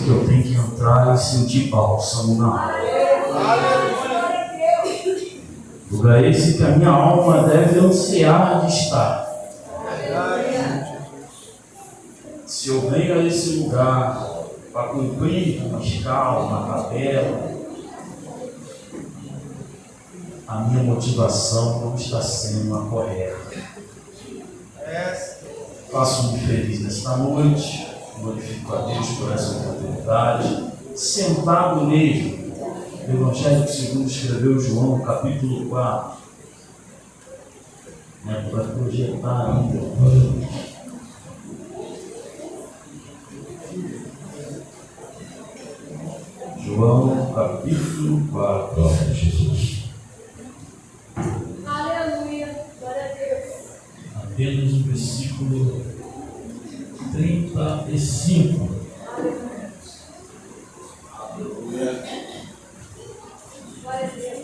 que eu tenho que entrar e sentir bálsamo na alma. Lugar esse que a minha alma deve ansiar de estar. Se eu venho a esse lugar para cumprir uma escala, uma tabela, a minha motivação não está sendo a correta. Faço-me feliz nesta noite, glorifico a Deus por essa oportunidade, sentado mesmo, no Evangelho segundo escreveu João, capítulo 4, para projetar ainda. João, capítulo 4, glória a Jesus. Aleluia, glória a Deus. Apenas o versículo 35. Aleluia. Glória a Deus.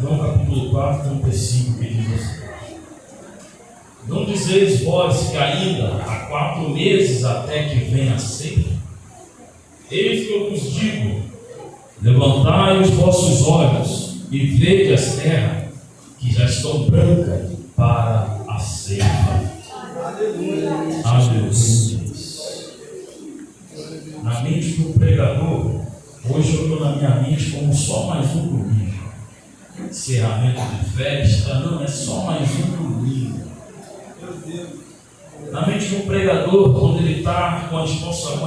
João capítulo 4, 35, que diz assim: não dizeis vós que ainda há 4 meses até que venha a ceifa? Eis que eu vos digo: levantai os vossos olhos e vede as terras que já estão brancas para a ceifa. Aleluia. Aleluia. Na mente do pregador, hoje eu estou na minha mente como só mais um domingo. Encerramento de festa, não, é só mais um domingo. Na mente do pregador, quando ele está com a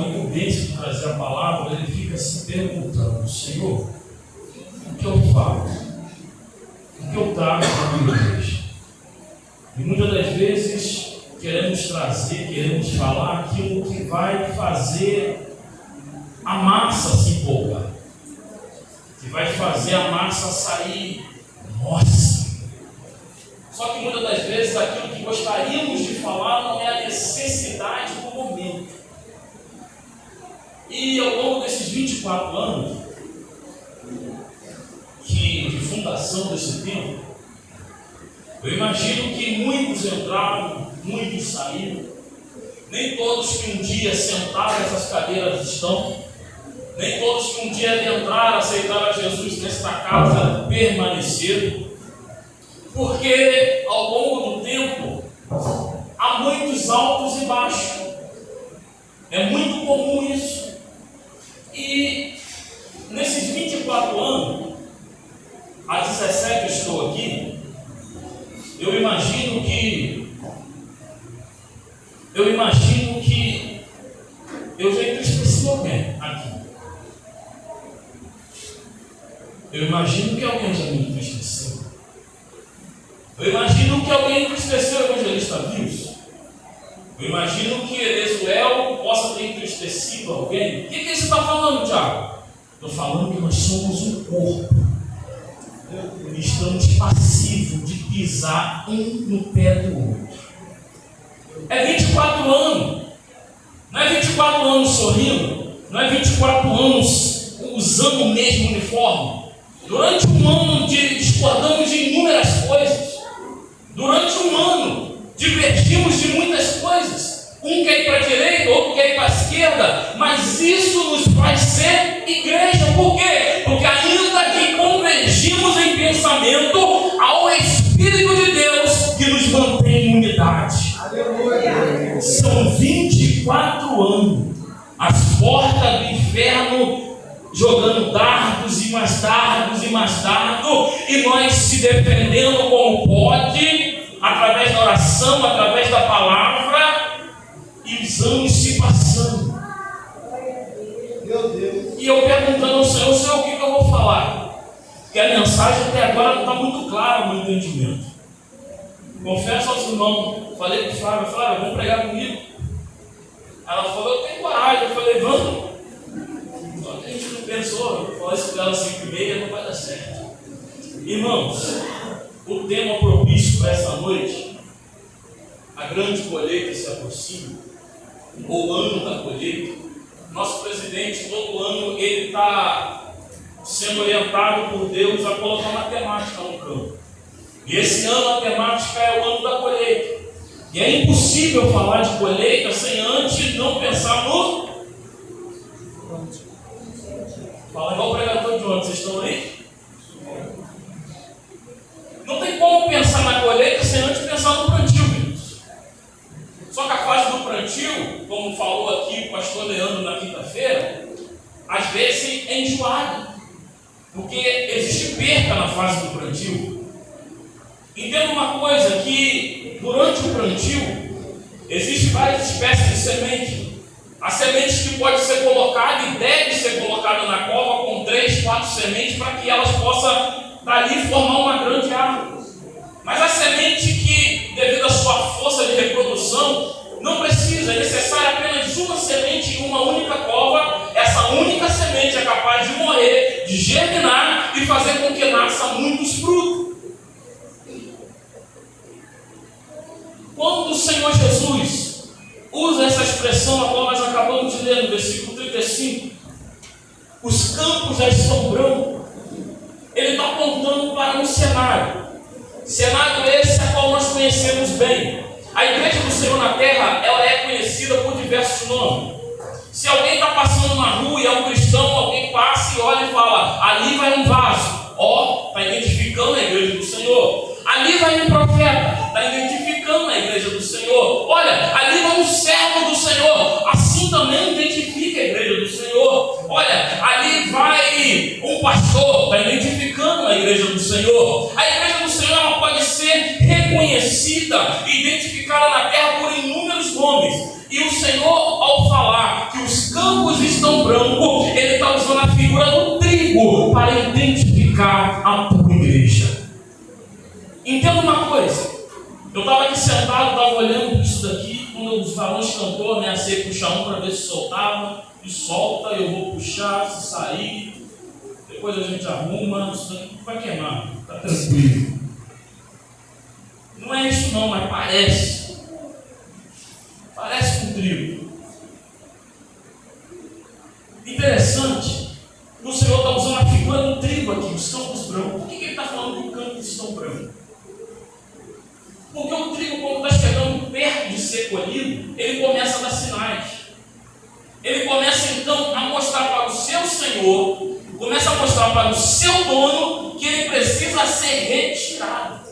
incumbência de trazer a palavra, ele fica se perguntando: Senhor, o que eu falo? O que eu trago para a minha igreja? E muitas das vezes queremos trazer, queremos falar aquilo que vai fazer a massa se empolgar, que vai fazer a massa sair, nossa. Só que muitas das vezes aquilo que gostaríamos de falar não é a necessidade do momento. E ao longo desses 24 anos de fundação desse templo, eu imagino que muitos entraram, muitos saíram. Nem todos que um dia sentaram nessas cadeiras estão. Nem todos que um dia adentraram, aceitaram a Jesus nesta casa permaneceram. Porque ao longo do tempo há muitos altos e baixos. É muito comum isso. E nesses 24 anos, há 17 eu estou aqui, eu imagino que eu já entristeci alguém aqui. Eu imagino que alguém já me entristeceu. Eu imagino que alguém entristeceu o evangelista Wilson. Eu imagino que Ezequiel possa ter entristecido alguém. O que você está falando, Tiago? Estou falando que nós somos um corpo. E estamos passivos de pisar um no pé do outro. É 24 anos. Não é 24 anos sorrindo. Não é 24 anos usando o mesmo uniforme. Durante um ano discordamos de inúmeras coisas. Durante um ano divergimos de muitas coisas. Um quer ir para a direita, outro quer ir para a esquerda. Mas isso nos faz ser igreja. Por quê? Porque ainda que convergimos em pensamento, ao Espírito de Deus que nos mantém em unidade. Aleluia. São 24 anos. As portas do inferno jogando dardos e mais dardos e mais dardos, e nós se defendendo como pode, através da oração, através da palavra, e os anos se passando. Meu Deus. E eu perguntando ao Senhor, o que eu vou falar? Porque a mensagem até agora não está muito clara no entendimento. Confesso aos irmãos, falei para o Flávio, vamos pregar comigo. Ela falou, eu tenho coragem. Eu falei, vamos. Só que a gente não pensou, eu falei isso para ela 5h30, não vai dar certo. Irmãos, o tema propício para essa noite, a grande colheita se aproxima, o ano da colheita. Nosso presidente, todo ano, ele está sendo orientado por Deus a colocar matemática no campo. E esse ano a temática é o ano da colheita. E é impossível falar de colheita sem antes não pensar no Fala igual o pregador de ontem, vocês estão aí? Não tem como pensar na colheita sem antes pensar no plantio, queridos. Só que a fase do plantio, como falou aqui o pastor Leandro na quinta-feira, às vezes é enjoada, porque existe perca na fase do plantio. Entenda uma coisa, que durante o plantio existem várias espécies de semente. Há sementes que pode ser colocada e deve ser colocada na cova com 3, 4 sementes para que elas possam dali formar uma grande árvore. Mas a semente que, devido à sua força de reprodução, não precisa, é necessária apenas uma semente em uma única cova. Essa única semente é capaz de morrer, de germinar e fazer com que nasça muitos frutos. Quando o Senhor Jesus usa essa expressão a qual nós acabamos de ler no versículo 35, os campos já estão brancos, ele está apontando para um cenário esse a qual nós conhecemos bem. A igreja do Senhor na terra, ela é conhecida por diversos nomes. Se alguém está passando na rua e é um cristão, alguém passa e olha e fala: ali vai um vaso. Ó, está identificando a igreja do Senhor. Ali vai um profeta, está identificando a igreja do Senhor. Olha, ali vai um servo do Senhor, assim também identifica a igreja do Senhor. Olha, ali vai um pastor, está identificando a igreja do Senhor. A igreja do Senhor, ela pode ser reconhecida e identificada na terra por inúmeros nomes. E o Senhor, ao falar que os campos estão brancos, ele está usando a figura do trigo para identificar a tua igreja. Entenda uma coisa, eu estava aqui sentado, estava olhando isso daqui, quando os varões cantou, ameacei puxar um para ver se soltava, e solta, eu vou puxar, se sair, depois a gente arruma, isso daqui vai queimar, está tranquilo. Não é isso não, mas parece com trigo. Interessante, o Senhor está usando a figura do trigo aqui, os campos brancos. Por que ele está falando que os campos estão brancos? Porque o trigo, quando está chegando perto de ser colhido, ele começa a dar sinais. Ele começa então a mostrar para o seu Senhor, começa a mostrar para o seu dono que ele precisa ser retirado.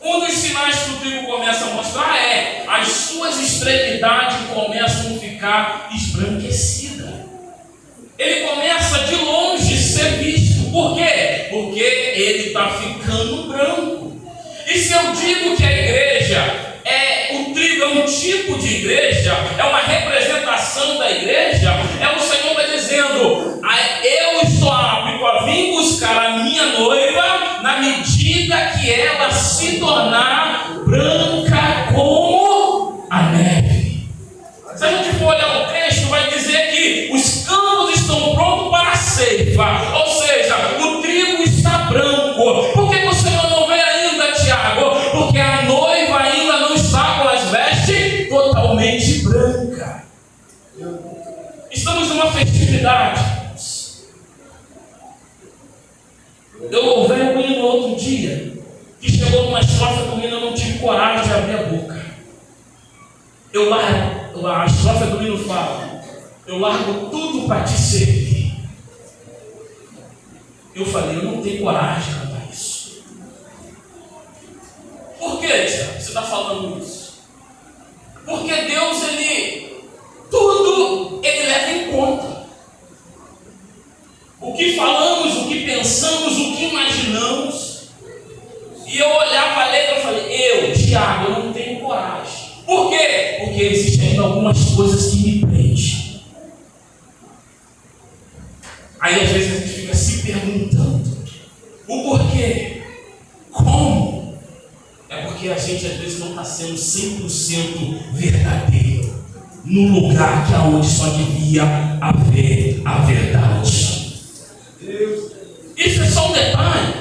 Um dos sinais que o trigo começa a mostrar é as suas extremidades começam a ficar esbranquecidas. Ele começa de longe a ser visto. Por quê? Porque ele está ficando branco. E se eu digo que a igreja o trigo é um tipo de igreja, é uma representação da igreja, o Senhor está dizendo: eu estou apto a vir buscar a minha noiva na medida que ela se tornar branca como a neve. Se a gente for olhar o texto, vai dizer que os campos estão prontos para a ceifa, ou seja, o trigo está branco. Por que o Senhor não veio ainda, Tiago? Porque a noiva ainda não está com as vestes totalmente brancas. Estamos numa festividade. Eu louvei o menino outro dia, que chegou numa estrofe do menino, eu não tive coragem de abrir a boca. A estrofe do menino fala: eu largo tudo para te servir. Eu falei: eu não tenho coragem de cantar isso. Por que, Tiago, você está falando isso? Porque Deus, tudo ele leva em conta. O que falamos, o que pensamos, o que imaginamos. E eu olhava a letra e falei: Tiago, eu não tenho coragem. Por quê? Porque existem ainda algumas coisas que me prendem. Aí às vezes a gente fica se perguntando o porquê, como. É porque a gente às vezes não está sendo 100% verdadeiro no lugar que aonde só devia haver a verdade. Isso é só um detalhe.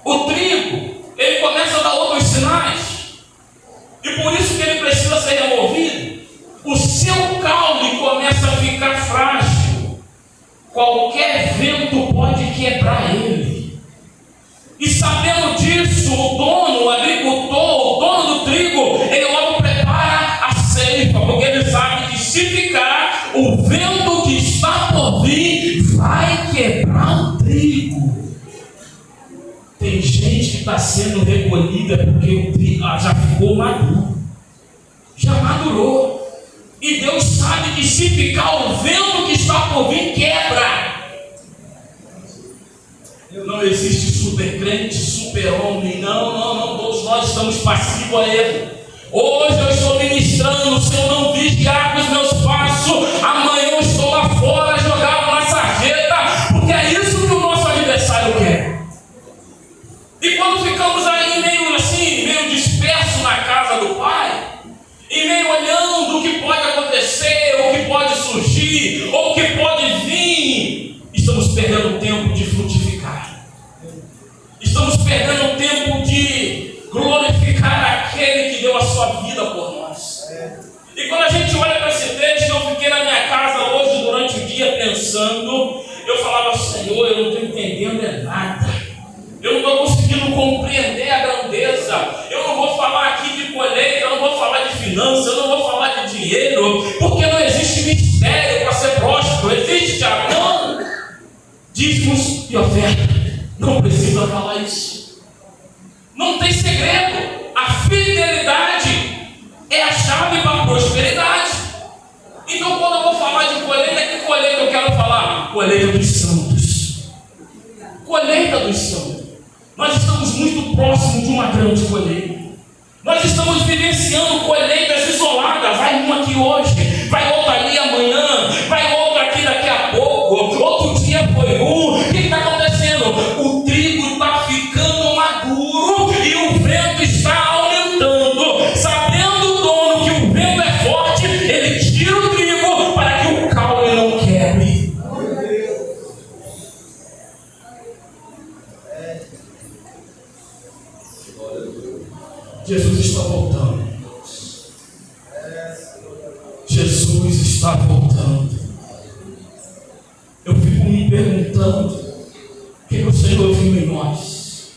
O trigo, ele começa a dar outros sinais, e por isso que ele precisa ser removido. O seu caule começa a ficar frágil, qualquer vento pode quebrar ele. E sabendo disso, o agricultor, o dono do trigo, ele logo prepara a ceifa, porque ele sabe que se ficar, o vento que está por vir vai quebrar o trigo. Tem gente que está sendo recolhida porque o trigo já ficou maduro, já madurou. E Deus sabe que se ficar o vento que está por vir, quebra. Não existe super crente, super homem. Não. Todos nós estamos passivos a ele. Hoje eu estou ministrando. Se eu não vigiar com os meus passos, amanhã eu estou lá fora jogado na sarjeta. Porque é isso que o nosso adversário quer. E quando ficamos aí meio assim, meio dispersos na casa do Pai, e meio olhando o que pode acontecer, o que pode surgir, ou o que pode vir, estamos perdendo tempo de frutificar. Estamos perdendo tempo de glorificar aquele que deu a sua vida por nós. E quando a gente olha para esse texto, eu fiquei na minha casa hoje durante o dia pensando, eu falava, Senhor, eu não estou entendendo nada. Eu não estou conseguindo compreender a grandeza. Eu não vou falar aqui de colheita, eu não vou falar de finanças, eu não vou falar de dinheiro, porque não existe mistério para ser próspero. Existe não, dízimos e oferta. Não precisa falar isso. Não tem segredo. A fidelidade é a chave para a prosperidade. Então, quando eu vou falar de colheita, que colheita eu quero falar? Colheita dos santos. Colheita dos santos. Nós estamos muito próximos de uma grande colheita. Nós estamos vivenciando colheitas isoladas. Vai uma aqui hoje, vai outra ali amanhã, vai outra aqui daqui a pouco. Outro dia foi um. O que está acontecendo? O trigo está ficando maduro e o vento está aumentando. Sabendo o dono que o vento é forte, ele tira o trigo para que o caule não quebre. Jesus está voltando. Jesus está voltando. Eu fico me perguntando o que o Senhor viu em nós,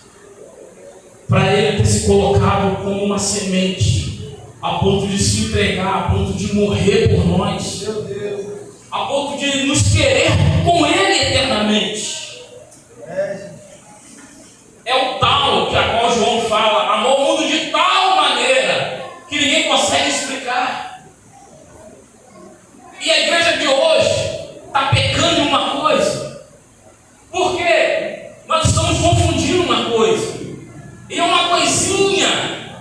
para Ele ter se colocado como uma semente, a ponto de se entregar, a ponto de morrer por nós, a ponto de nos querer com Ele eternamente. É o tal que a qual João fala, amou o mundo de tal maneira que ninguém consegue explicar. E a igreja de hoje está pecando em uma coisa. Por quê? Nós estamos confundindo uma coisa. E é uma coisinha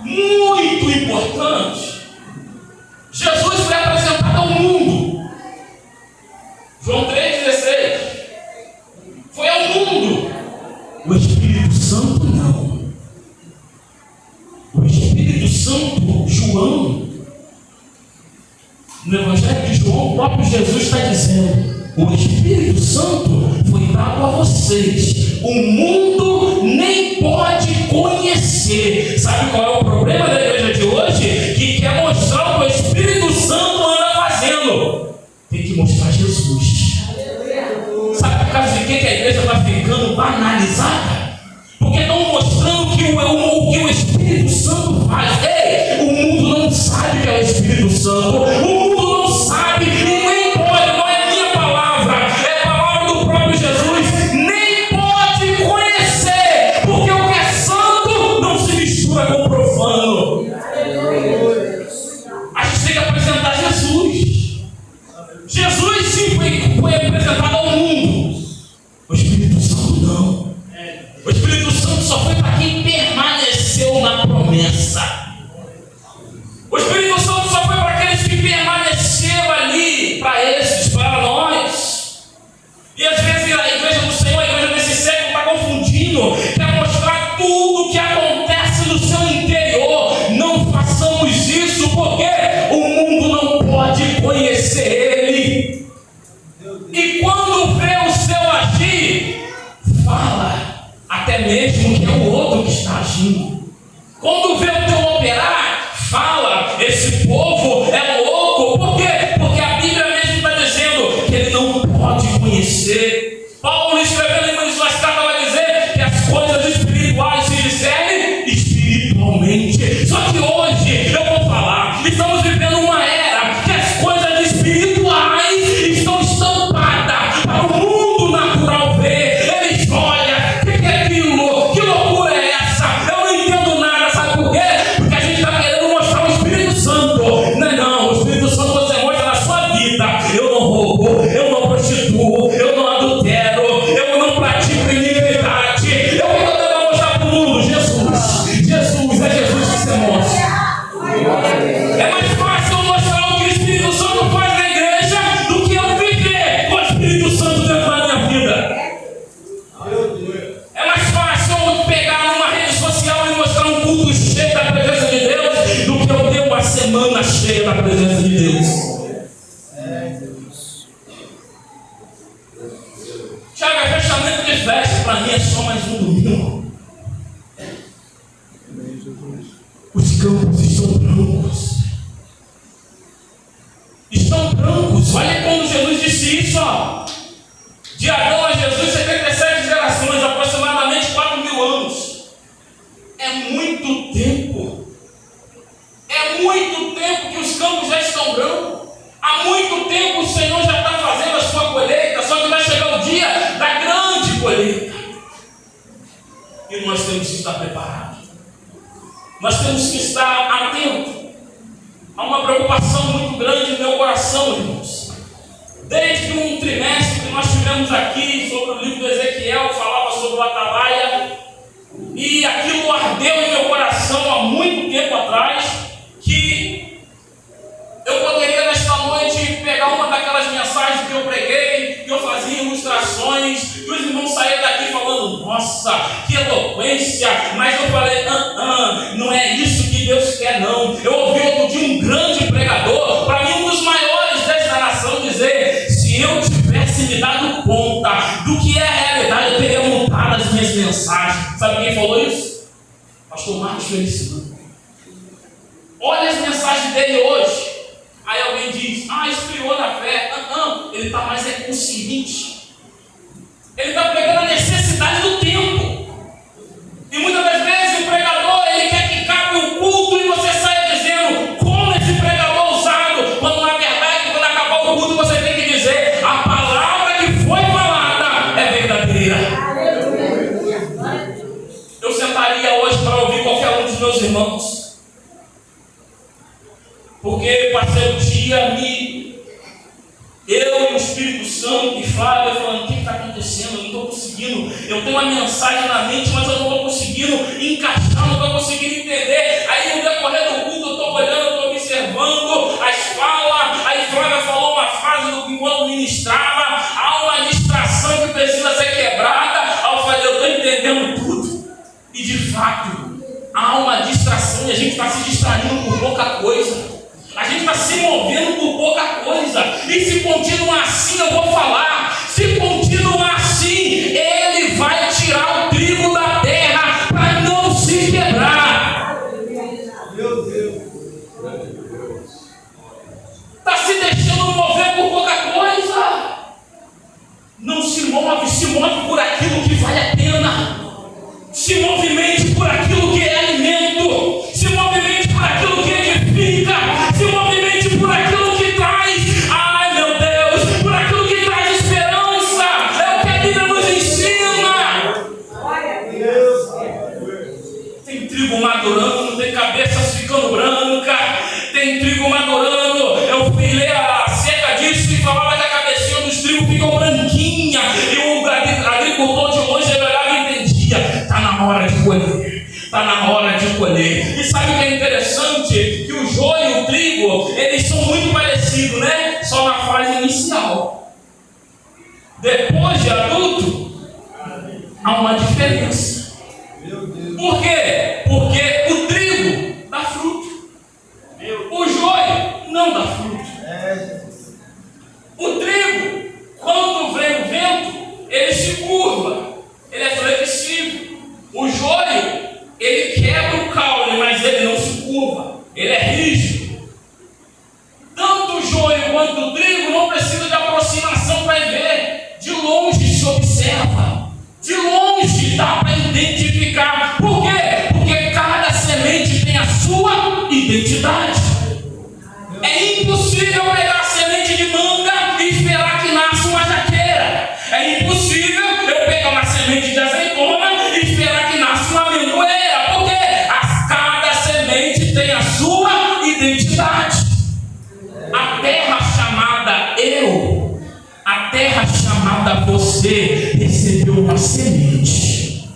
muito importante. Jesus foi apresentado ao mundo. João 3,16. Foi ao mundo. O Espírito Santo não. O Espírito Santo, João, no Evangelho de João, o próprio Jesus está dizendo: o Espírito Santo foi dado a vocês. O mundo nem pode conhecer. Sabe qual é o problema da igreja de hoje? Que quer mostrar o que o Espírito Santo anda fazendo. Tem que mostrar Jesus. Sabe por causa de que a igreja está ficando banalizada? Porque estão mostrando que o que o Espírito Santo faz. Ei, o mundo não sabe o que é o Espírito Santo. O mundo não sabe e nem pode. Não é minha palavra, é a palavra do próprio Jesus. Nem pode conhecer, porque o que é santo não se mistura com o profano. A gente tem que apresentar Jesus. Jesus sim foi apresentado ao mundo. O Espírito Santo não. O Espírito Santo só foi para quem permaneceu na promessa. O Espírito Santo só foi para aqueles que permaneceram ali, para esses, para nós. E às vezes a igreja do Senhor, a igreja desse século está confundindo, quer mostrar tudo o que acontece no seu interior. Não façamos isso, porque o mundo não pode conhecer Ele. E quando vê o seu agir, fala até mesmo que é o outro que está agindo. Quando vê o teu operar, fala, esse povo é louco. Por quê? Porque a Bíblia mesmo está dizendo que ele não pode conhecer. Paulo, escrevendo em suas cartas, vai dizer que as coisas espirituais se discernem espiritualmente. Só que hoje, eu vou falar, estamos vivendo uma era que as coisas espirituais estão estampadas de festa, para mim é só mais um domingo. Os campos estão brancos. Estão brancos. Olha quando Jesus disse isso, ó. De Adão a Jesus, 77 gerações, aproximadamente 4.000 anos. É muito tempo. É muito tempo que os campos já estão brancos. Há muito tempo o Senhor já está fazendo a sua colheita, só que vai chegar o dia da grande colheita. E nós temos que estar preparados. Nós temos que estar atentos. Há uma preocupação muito grande no meu coração, irmãos. Desde um trimestre que nós tivemos aqui sobre o livro do Ezequiel, falava sobre o Atalaia, e aquilo ardeu em meu coração há muito tempo atrás, que eu poderia nesta noite pegar uma daquelas mensagens que eu preguei, que eu fazia ilustrações, e os irmãos saíram daqui falando, nossa, que eloquência, mas eu falei, não é isso que Deus quer não. Eu ouvi outro dia um grande pregador, para mim um dos maiores desta nação, dizer, se eu tivesse me dado conta do que é a realidade, eu teria montado as minhas mensagens. Sabe quem falou isso? Pastor Marcos Feliciano. Olha as mensagens dele hoje. Aí alguém diz, esfriou na fé. Ele está mais consciente. Ele está pegando a necessidade do tempo. E muitas das vezes o pregador, ele quer que cabe o culto e você sai dizendo, como esse pregador usado, quando na verdade, quando acabar o culto, você tem que dizer, a palavra que foi falada é verdadeira. Eu sentaria hoje para ouvir qualquer um dos meus irmãos. Porque passei o dia eu e o Espírito Santo e Flávia falando, o que está acontecendo? Eu não estou conseguindo, eu tenho uma mensagem na mente, mas eu não estou conseguindo encaixar, não estou conseguindo entender. Aí no decorrer do culto eu estou olhando, eu estou observando as falas. Aí Flávia falou uma frase enquanto ministrava, há uma distração que precisa ser quebrada. Aí eu falei, eu estou entendendo tudo. E de fato, há uma distração e a gente está se distraindo por pouca coisa. A gente está se movendo por pouca coisa. E se continuar assim, eu vou falar, se continuar assim, ele vai tirar o trigo da terra para não se quebrar. Meu Deus. Está se deixando mover por pouca coisa. Não se move por aquilo que vale a pena. Se movimente por aquilo que é alimento. Se movimente por aquilo que edifica. Se movimente por aquilo que traz, meu Deus, por aquilo que traz esperança. É o que a Bíblia nos ensina. Tem trigo madurando, tem cabeças ficando brancas, tem trigo madurando. Eu fui ler acerca disso e falava que a cabecinha dos trigos ficou branquinha. E o agricultor de longe ele olhava e entendia. Está na hora de colher. Está na hora de colher. E sabe o que é interessante? Que o joio e o trigo, eles são muito parecidos, né? Só na fase inicial. Depois de adulto, há uma diferença. Por quê? Porque o trigo dá fruto. O joio não dá fruto. O trigo, quando vem o vento, ele se curva. Ele é flexível. O joio, ele quebra o caule, mas ele não se curva. Ele é rígido. Tanto o joio quanto o trigo não precisa de aproximação para ver. De longe se observa. De longe dá para identificar. Por quê? Porque cada semente tem a sua identidade. É impossível pegar a semente de manga e esperar que nasça uma jaqueira. É impossível eu pegar uma semente de azeitona e esperar que nasça uma amendoeira. Por quê? Cada semente tem a sua identidade. A terra chamada eu, a terra chamada você, recebeu uma semente.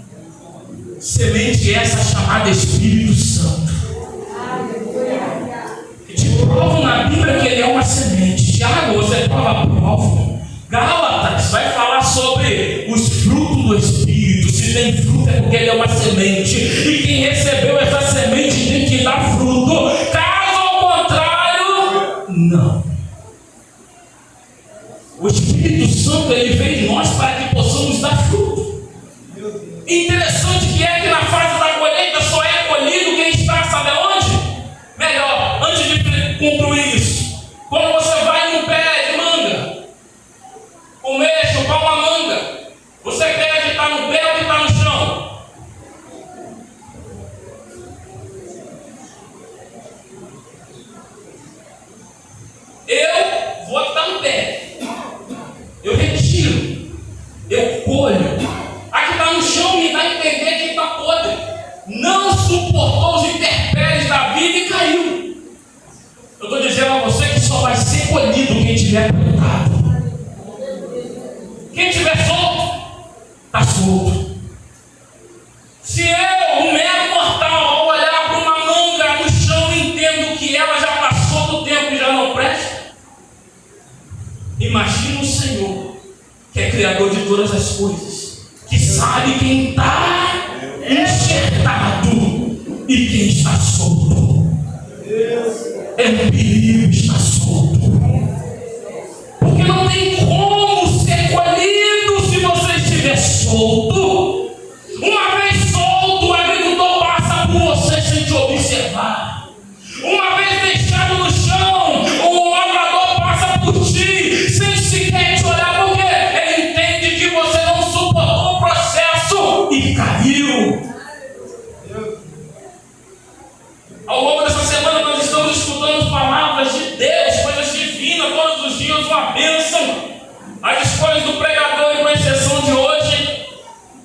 Semente essa chamada Espírito Santo. Te provo na Bíblia que ele é uma semente. Tiago, você prova. Gálatas vai falar sobre os frutos do Espírito. Se tem fruto é porque ele é uma semente. E quem recebeu essa semente tem que dar fruto. Caso ao contrário, não. O Espírito Santo ele veio em nós para que possamos dar fruto. Interessante que é que na fase da colheita só é colhido quem está, sabe aonde? Melhor, antes de concluir isso, quando você vai num pé de manga, comer, chupar uma manga, você quer que está no pé ou que está no chão? Eu vou estar no pé, eu retiro, eu colho. A que está no chão me dá a entender que está podre, não suportou os intempéries da vida e caiu. Eu estou dizendo a você que só vai ser colhido quem tiver plantado. Quem tiver solto, está solto. Se eu, um mero mortal, ao olhar para uma manga no chão, entendo que ela já passou do tempo e já não presta, imagina o Senhor, que é Criador de todas as coisas, que sabe quem está enxertado e quem está solto. É um perigo estar solto, porque não tem como ser colhido se você estiver solto. Uma vez solto, o agricultor passa por você sem te observar. Uma vez deixado no chão, o lavrador passa por ti sem sequer te olhar, porque ele entende que você não suportou o processo e caiu. Ao longo dessa semana nós estamos escutando palavras de Deus, coisas divinas, todos os dias uma bênção. As escolhas do pregador, e com exceção de hoje,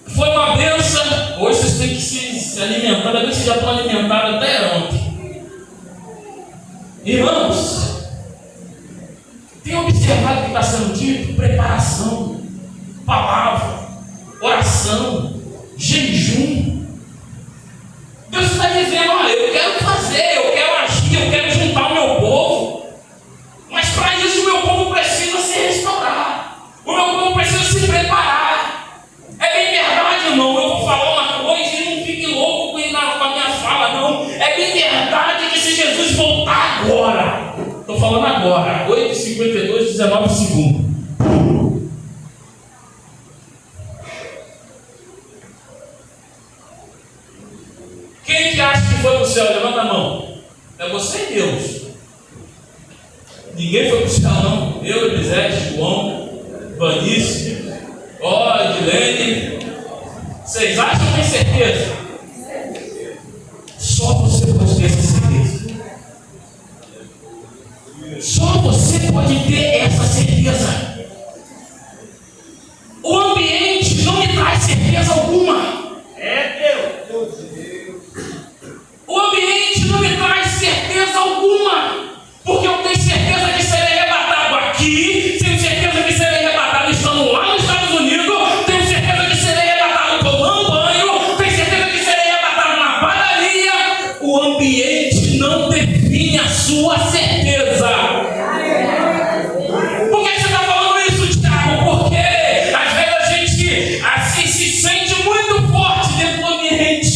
foi uma bênção. Hoje vocês têm que se alimentar, deve vocês já estão alimentados até ontem. Irmãos, tem observado o que está sendo dito? Preparação, palavra, oração, jejum. Deus está dizendo, olha, eu quero fazer, eu quero agir, eu quero juntar o meu povo. Mas para isso o meu povo precisa se restaurar. O meu povo precisa se preparar. É bem verdade, irmão, eu vou falar uma coisa e não fique louco com a minha fala, não. É bem verdade que se Jesus voltar agora, estou falando agora, 8h52, 19 segundos. Quem que acha que foi para o céu? Levanta a mão. É você e Deus. Ninguém foi para o céu, não. Eu, Elisete, João, Vanice, Edilene. Vocês acham que tem certeza? Só você pode ter essa certeza. Só você pode ter essa certeza. O ambiente não me traz certeza alguma. O ambiente não me traz certeza alguma, porque eu tenho certeza que serei arrebatado aqui, tenho certeza que serei arrebatado estando lá nos Estados Unidos, tenho certeza que serei arrebatado tomando banho, tenho certeza que serei arrebatado na padaria. O ambiente não define a sua certeza. Por que você está falando isso, Thiago? Porque às vezes a gente assim se sente muito forte dentro do ambiente,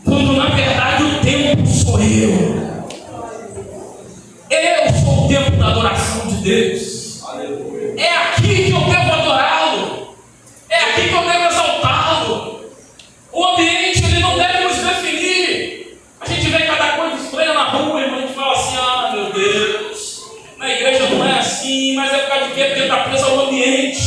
quando na verdade o tempo sou eu. Eu sou o tempo da adoração de Deus. É aqui que eu devo adorá-lo. É aqui que eu devo exaltá-lo. O ambiente ele não deve nos definir. A gente vê cada coisa estranha na rua, irmão, a gente fala assim, meu Deus, na igreja não é assim, mas é por causa de quê? Porque está preso ao ambiente.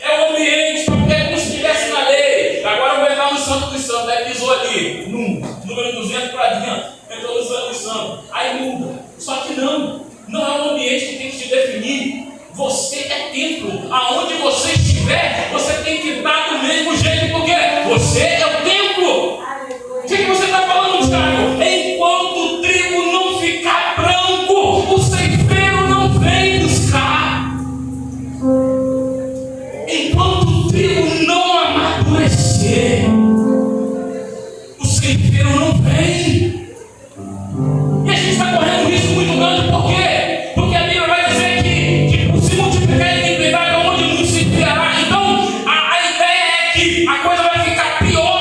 É o ambiente, porque é como se estivesse na lei. Agora eu vou entrar no Santo dos Santos, aí pisou ali, número 200 para dentro, entrou no Santo dos Santos, aí muda. Só que não é o ambiente que tem que te definir. Você é templo, aonde você estiver, você tem que estar do mesmo jeito, porque você é o templo. O que você está falando, Thiago? Enquanto o trigo não ficar branco, o ceifeiro não vem buscar. Enquanto o trigo não amadurecer, o ceifeiro não vem. E a gente está correndo um risco muito grande, por quê? Porque a Bíblia vai dizer que se multiplicar em iniquidade, onde muito se criará. Então, a ideia é que a coisa vai ficar pior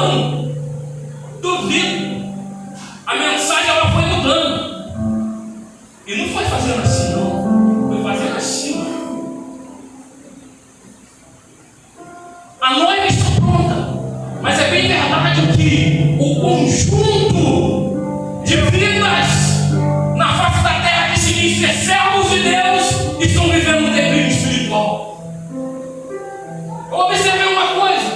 mudando. Duvido. A mensagem ela foi mudando. E não foi fazendo assim, não. Foi fazendo assim. A noiva está pronta. Mas é bem verdade que o conjunto de vidas na face da terra que se diz ser servos de Deus estão vivendo um declínio espiritual. Eu observei uma coisa.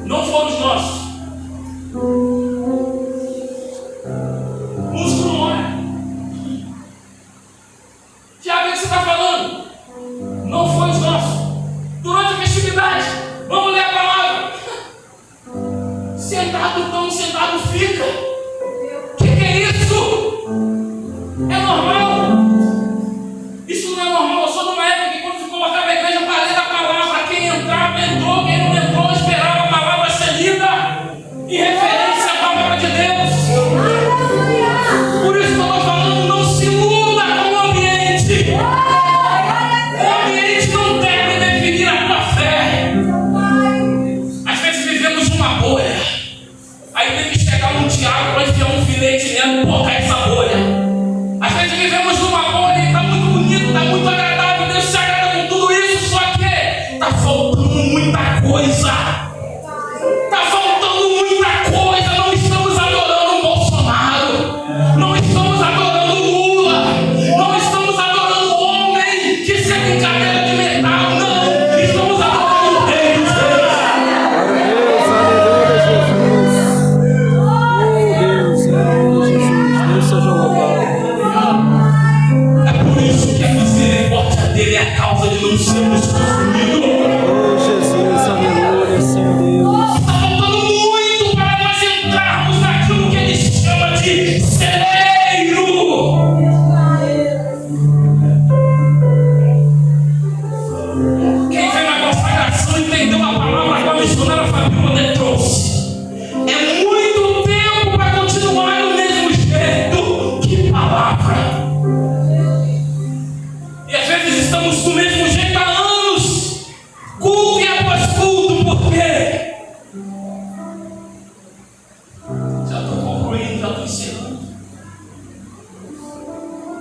Não foram os nossos. Músico não é. Tiago, o que você está falando? Não foi os nossos. Durante a festividade, vamos ler a palavra. Sentado tão, sentado fica. Que é isso? É normal? Isso não é normal. Eu sou de uma época que quando se colocava a igreja para ler a palavra, quem entrava, entrou, quem não entrou, esperava a palavra ser lida em referência à palavra de Deus. Por isso que eu estou falando, não se iluda com o ambiente. O ambiente não deve definir a tua fé. Às vezes vivemos uma bolha. Aí tem que chegar um Tiago para enfiar um filete nela e colocar essa bolha. Às vezes vivemos numa bolha e está muito bonito, está muito agradável, Deus se agrada com tudo isso, só que está faltando muita coisa. Está faltando muita coisa. Não estamos adorando o Bolsonaro. Não estamos adorando o Lula. Não estamos adorando o homem que senta em cadeira de metal. Não. Estamos adorando o Rei dos Reis. Deus seja louvado. É por isso que a misericórdia dele é a causa de não sermos consumidos. Oh Jesus, aleluia, Senhor Deus. Está faltando muito para nós entrarmos naquilo que ele chama de celeiro. Quem vem na consagração entendeu a palavra que a missionária Fabiola trouxe. É muito tempo para continuar do mesmo jeito. Que palavra! E às vezes estamos do mesmo jeito há anos, culto e após culto, por quê? Já estou concluindo, já estou encerrando.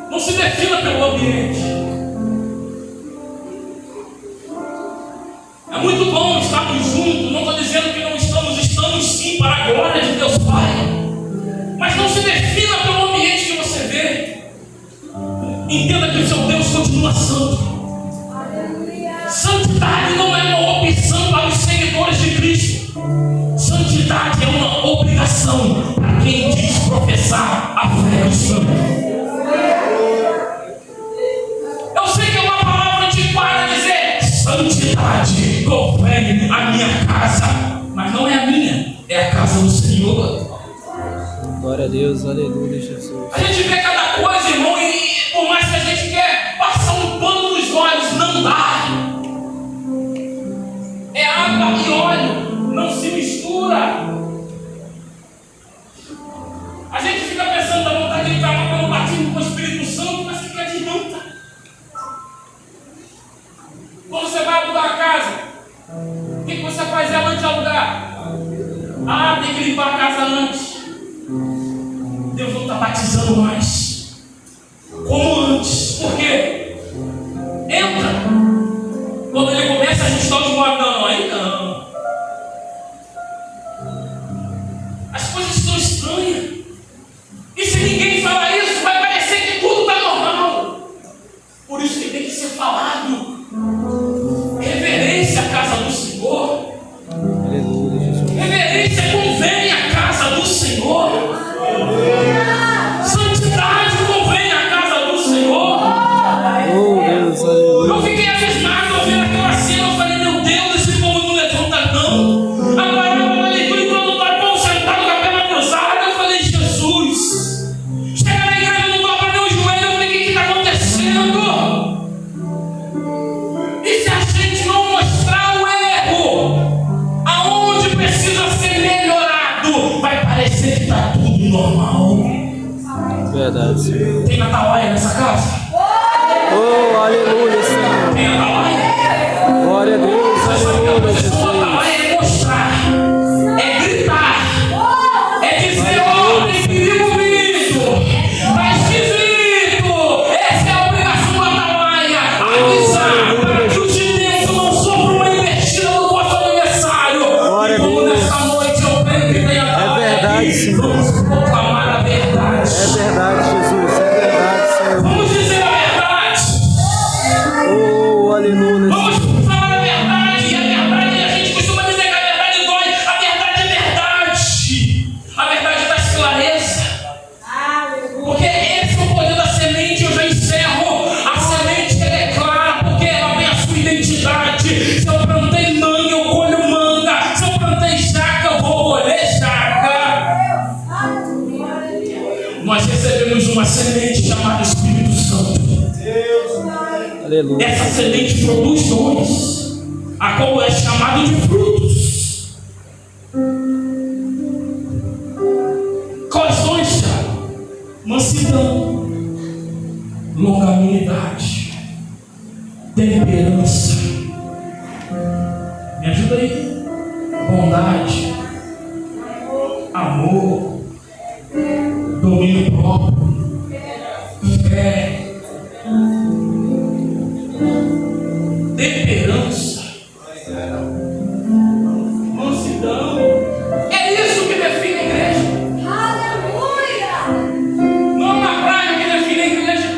Não se defina pelo ambiente. É muito bom estarmos juntos, não estou dizendo que não estamos, estamos sim para a glória de Deus Pai. Mas não se defina pelo ambiente que você vê. Entenda que o seu Deus continua santo. Santidade não é uma opção para os seguidores de Cristo. Santidade é uma obrigação para quem diz professar a fé do santo. Eu sei que é uma palavra antiquada dizer santidade governe a minha casa, mas não é a minha, é a casa do Senhor. Glória a Deus, aleluia, Jesus. A gente vê cada coisa, irmão, e por mais que a gente quer passar um pano nos olhos, não dá. É água e óleo, não se mistura. A gente fica pensando da vontade de entrar pelo batismo com o Espírito Santo, mas que adianta? Quando você vai alugar a casa, o que você faz antes de alugar? Ah, tem que limpar a casa antes. Deus não está batizando mais como antes. Por quê? Entra. Quando ele começa a ajustar os móveis, não, aí não. As coisas estão estranhas. E se ninguém falar isso, vai parecer que tudo está normal. Por isso que tem que ser falado. Reverência à casa do Senhor. Aleluia, Jesus. Reverência convém à casa do Senhor. Santidade convém à casa do Senhor. Oh Deus, aleluia. Eu fiquei abismado ouvindo aquela cena. Eu falei, meu Deus, esse povo não levanta não. A palavra da leitura, enquanto está bom sentado com a perna cruzada, eu falei, Jesus. Chega na igreja, não dobra nem o joelho. Eu falei, o que está acontecendo? E se a gente não mostrar o erro aonde precisa ser melhorado, vai parecer que está tudo normal. Verdade, Senhor. Tem atalaia nessa casa? Oh, aleluia, Senhor. Tem atalaia? Glória a Deus, Você sabe que a aleluia, posição da Jesus. atalaia é Aleluia. Essa semente produz dons, a qual é chamado de frutos. Quais dons, Tiago? Mansidão, longanimidade, temperança. Me ajuda aí. Bondade, amor, domínio próprio, fé, temperança, mansidão. É isso que define a igreja. Não é uma praia que define a igreja.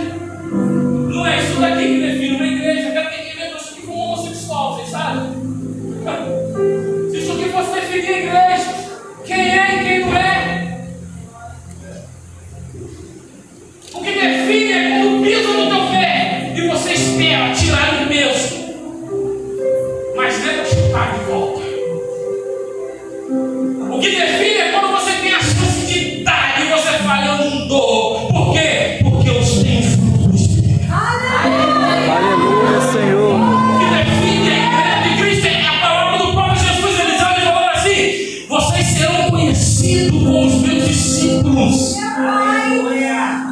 Não é isso daqui que define uma igreja. Eu tenho que ver isso aqui como homossexual, vocês sabem? Se isso aqui fosse definir a igreja, quem é e quem não é? O que define é quando pisa no teu pé e você espera tirar o peso, mas lembra chutar de volta. O que define é quando você tem a chance de dar e você fala, eu não dou. Por quê? Porque eu tenho fruto do Espírito. Aleluia, Senhor. O que define a igreja de Cristo é a palavra do próprio Jesus. Ele falou assim: vocês serão conhecidos como os meus discípulos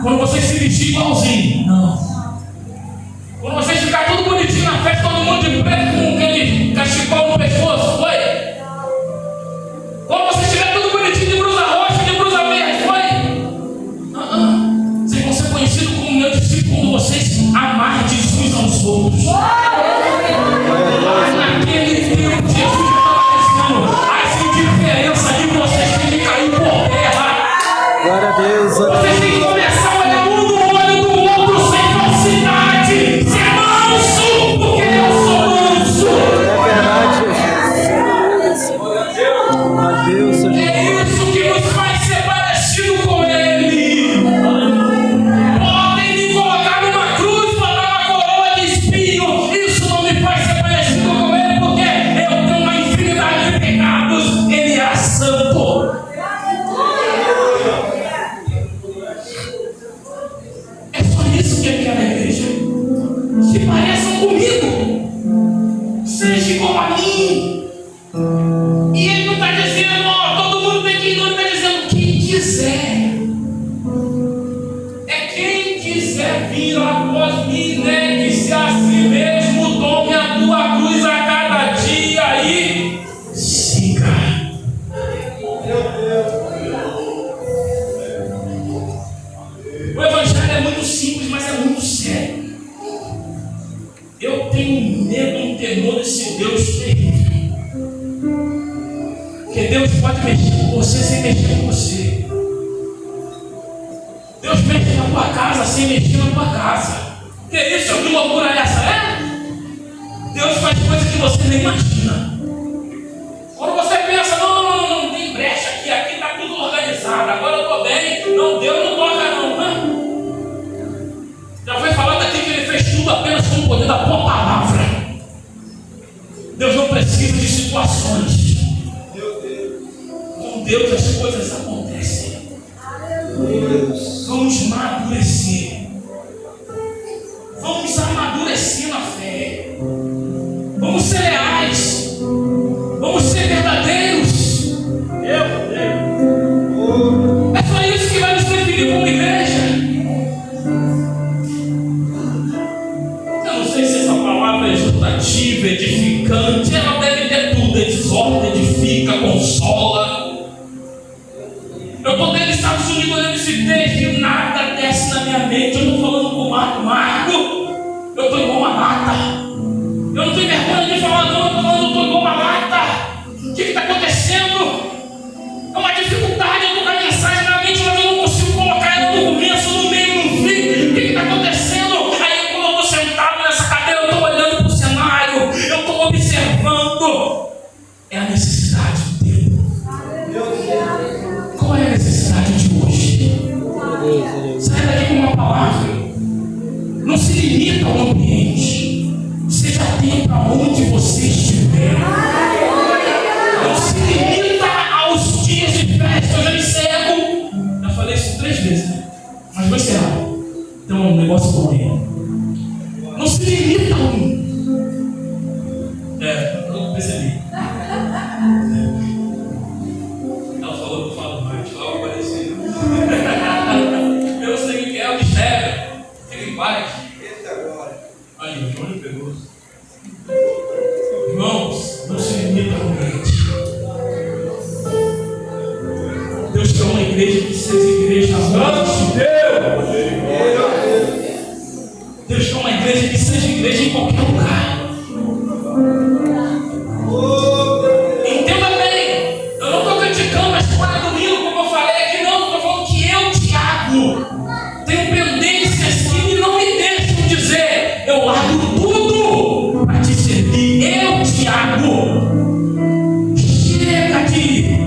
quando vocês se vestirem igualzinho. Não. Quando vocês ficarem tudo bonitinho na festa, todo mundo de preto com aquele cachecol no pescoço, foi? Quando vocês estiverem tudo bonitinho de blusa roxa, de blusa verde, foi? Vocês vão ser conhecidos como meu discípulo quando vocês amarem uns aos outros. Mas naquele tempo, Jesus estava dizendo: as indiferenças de vocês têm que cair por terra. Glória a Deus. Vocês têm que começar a olhar um no olho do outro sem falsidade. Ser manso, porque eu sou manso. É verdade, Jesus. A Deus, Senhor. É isso que nos faz ser parecido com Ele. Podem me colocar numa cruz para dar uma coroa de espinho. Isso não me faz ser parecido com Ele, porque eu tenho uma infinidade de pecados. Ele é santo. É só isso que eu quero na igreja. Se pareçam comigo. Seja igual a mim. E ele não está dizendo, ó, todo mundo tem que ir, não, ele está dizendo quem quiser. É quem quiser vir após mim, negue-se a si mesmo, tome a tua cruz a cada dia e siga. O evangelho é muito simples, mas é muito sério. Eu tenho medo, um temor desse Deus terrível. Porque Deus pode mexer com você sem mexer com você. Deus mexe na tua casa sem mexer na tua casa. Que isso? Que loucura é essa? É? Deus faz coisas que você nem imagina. Quando você pensa, não tem brecha aqui está tudo organizado, agora eu estou bem, não, Deus não toca não, né? Já foi falado aqui que Ele fez tudo apenas com o poder da tua palavra. Deus não precisa de situações. Com Deus as coisas acontecem. Vamos amadurecer. Vamos amadurecer na fé. Vamos ser leais. Vamos ser verdadeiros. É só isso que vai nos definir como igreja. Eu não sei se essa palavra é exortativa, edificante. Ela deve ter tudo. Exorta, edifica, consola. Eu estou dentro dos Estados Unidos olhando esse texto e nada desce na minha mente. Eu estou falando com o Marco. Eu estou igual uma lata. Eu não tenho vergonha de falar, não. Eu estou falando, eu estou igual uma lata. O que está acontecendo? É uma dificuldade. Eu estou com a mensagem na mente, mas eu não consigo colocar ela no começo, no meio, no fim. O que está acontecendo? Aí, quando eu estou sentado nessa cadeira, eu estou olhando para o cenário. Eu estou observando. É a necessidade do tempo. Qual é a necessidade de hoje? Sai daqui com uma palavra. Não se limita ao ambiente. Seja atento aonde você estiver. Não se limita aos dias de festa. Eu já encerro. Já falei isso 3 vezes, né? Mas vou encerrar. Então, um negócio bom aí. Não se limita Deus quer uma igreja que seja igreja em qualquer lugar. Entenda bem, eu não estou criticando a escola domingo, como eu falei aqui, não. Estou falando que eu, Tiago, tenho pendências que não me deixam dizer: eu largo tudo para te servir. Eu, Tiago, chega de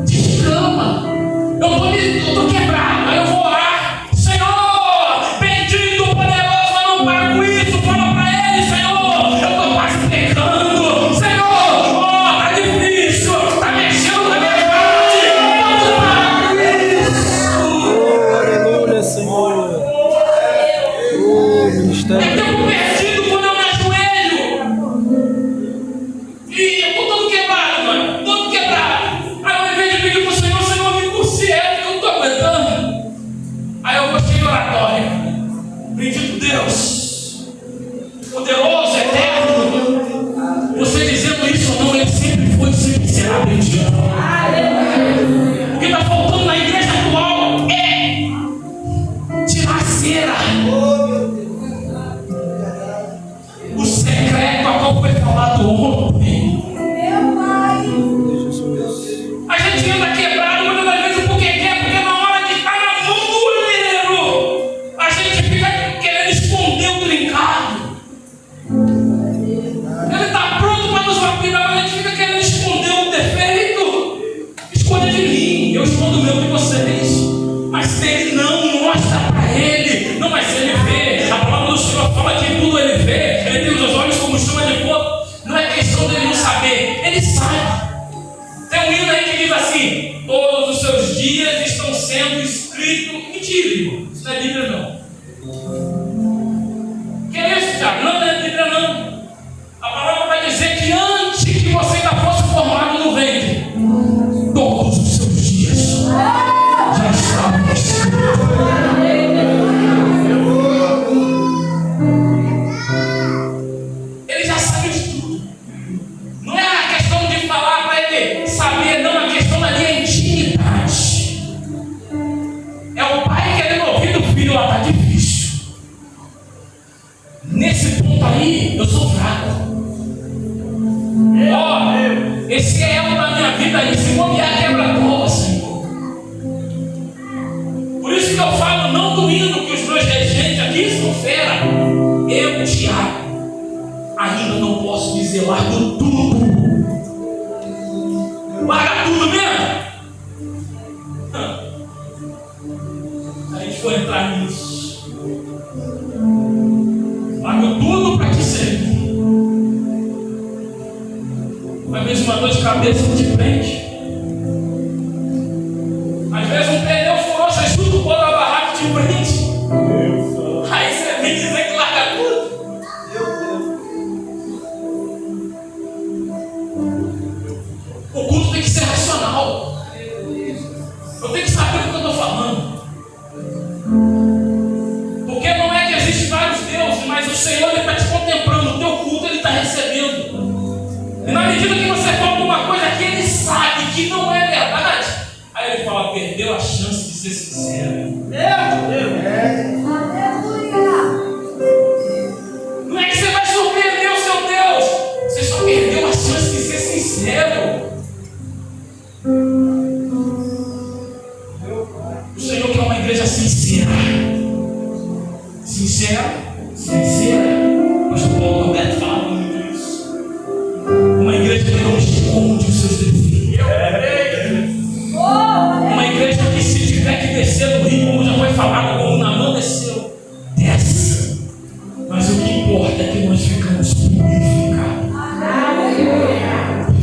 descama. Eu estou quebrado, aí eu vou orar: Senhor, bendito, poderoso, mas não para com isso. Fala para ele: Senhor, eu estou quase pecando. Senhor, tá difícil, tá mexendo na minha parte. Vamos parar com isso. Aleluia, Senhor. Ministério. É tempo perdido quando eu me ajoelho. E eu estou todo quebrado, mano. Todo quebrado. Aí ao invés de pedir para o Senhor: Senhor, me curse ela, que eu não estou aguentando. Aí eu vou cheio de oratória. Bendito Deus, poderoso, eterno. Você dizendo isso ou não, ele sempre foi e sempre será bendito. O que está faltando na igreja atual é tirar a cera. O secreto a qual foi falado ontem. A gente anda quebrado muitas das vezes porque quer, porque na hora de estar na mão do olheiro, a gente fica querendo esconder o trincado. Ele está pronto para nos lapidar, mas a gente fica querendo esconder o defeito. Esconda de mim, eu escondo o meu de vocês. Mas ele não mostra para ele. Não, mas ele vê. A palavra do Senhor fala que tudo ele vê. Ele tem os olhos como chama de fogo. Não é questão dele não saber, ele sabe. Tem um hino aí que diz assim: todos os seus dias estão sendo escritos. Mentira, irmão. Isso não é Bíblia, não. Que é isso, Tiago? Não é Bíblia, não. A palavra vai dizer que antes que você ainda fosse formado no ventre, todos os seus dias já estavam escritos. Ele já sabe de tudo. Não é a questão de falar para ele saber, não. A questão é de intimidade. É o pai querendo ouvir do filho: lá está difícil. Nesse ponto aí, eu sou fraco. Ó, esse é elo da minha vida aí. Se bobear, quebra a toa, Senhor. Por isso que eu falo, não doendo que os meus regentes aqui são fera. Eu, Tiago, ainda não posso dizer: largo tudo. Larga tudo mesmo. Se a gente for entrar nisso, largo tudo para te servir. Às vezes uma dor de cabeça não te prende. Às vezes um pneu furou, você chuta o pó da barraca e te prende. Aí você vem dizer que larga tudo. O culto tem que ser racional. Eu tenho que saber do que eu estou falando. Porque não é que existem vários deuses, mas o Senhor está te contemplando. O teu culto ele está recebendo. E na medida que você fala alguma coisa que ele sabe que não é verdade, aí ele fala: perdeu a chance de ser sincero. Não é que você vai surpreender o seu Deus, você só perdeu a chance de ser sincero. O Senhor quer uma igreja sincera. Sincera. Pastor Paulo Roberto falava muito isso. Uma igreja que não esconde os seus defeitos. Uma igreja que, se tiver que descer no rio, como já foi falado, como Naamã desceu, desce. Mas o que importa é que nós ficamos purificados.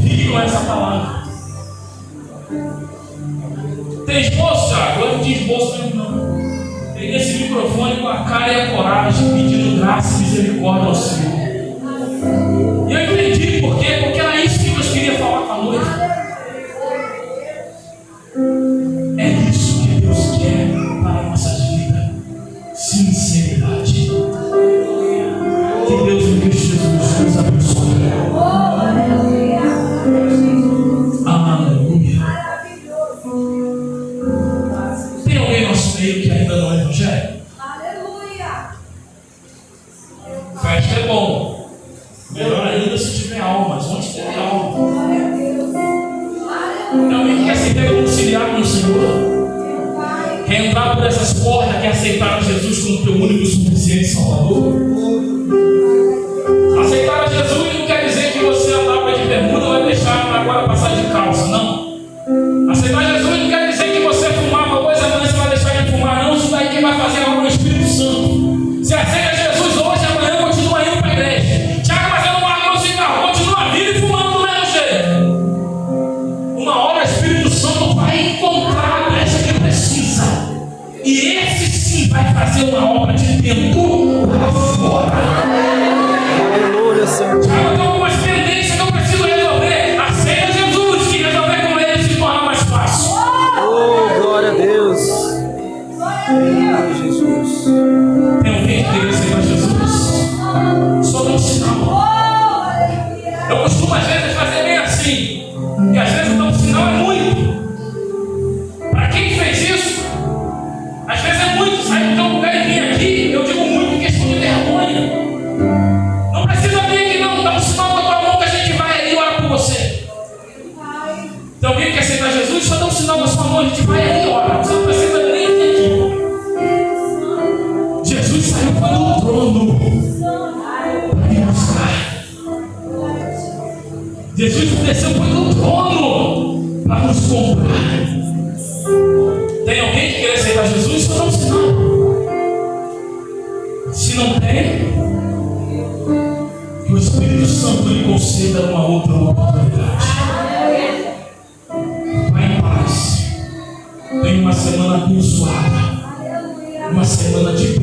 Fique com essa palavra. Tem esboço, Thiago? Eu não tinha esboço mesmo, não. Peguei esse microfone com a cara e a coragem, pedindo graça e misericórdia ao Senhor. E eu entendi por quê, porque era isso que Deus queria falar com a noiva. É isso que Deus quer para nossas vidas: sinceridade. Que Deus em Cristo Jesus nos abençoe. Aleluia. Tem alguém no nosso meio que ainda não é evangélico? Tem alguém que quer se reconciliar com o Senhor? Quer entrar por essas portas, quer aceitar Jesus como teu único e suficiente Salvador? Aceitar a Jesus não quer dizer que você andava de bermuda ou vai deixar agora passar de calça, não. Aceitar Jesus não quer dizer que você fumava hoje, amanhã você vai deixar de fumar, não. Isso daí quem vai fazer algo no Espírito Santo. Você aceita Jesus hoje, amanhã continua indo para a igreja. Tiago, mas eu não largo meu cigarro, continua vindo e fumando do mesmo jeito. Uma hora o Espírito Santo vai encontrar a brecha que precisa. E esse sim vai fazer uma obra de dentro para fora. Aleluia, Senhor. Tiago, tem algumas pendências que eu preciso resolver. Aceita Jesus, que resolver com ele se torna mais fácil. Oh, glória a Deus. Oh, Jesus. Tem alguém que queria aceitar Jesus? Só dá um sinal. Eu costumo às vezes fazer bem assim. E às vezes dar um sinal é muito. Para quem fez isso, às vezes é muito. Sair do teu lugar e vir aqui, eu digo muito em questão de vergonha. Não precisa vir aqui não. Dá um sinal com a tua mão que a gente vai aí e ora por você. Tem alguém que quer aceitar Jesus? Só dá um sinal com a sua mão, a gente vai aí e ora. Você não precisa nem vir aqui. Jesus saiu para o trono para me buscar. Jesus desceu para o trono para nos comprar. Tem alguém que quer aceitar Jesus? Só dá um sinal. Se não tem, que o Espírito Santo lhe conceda uma outra oportunidade. Vai em paz. Tenha uma semana abençoada. Uma semana de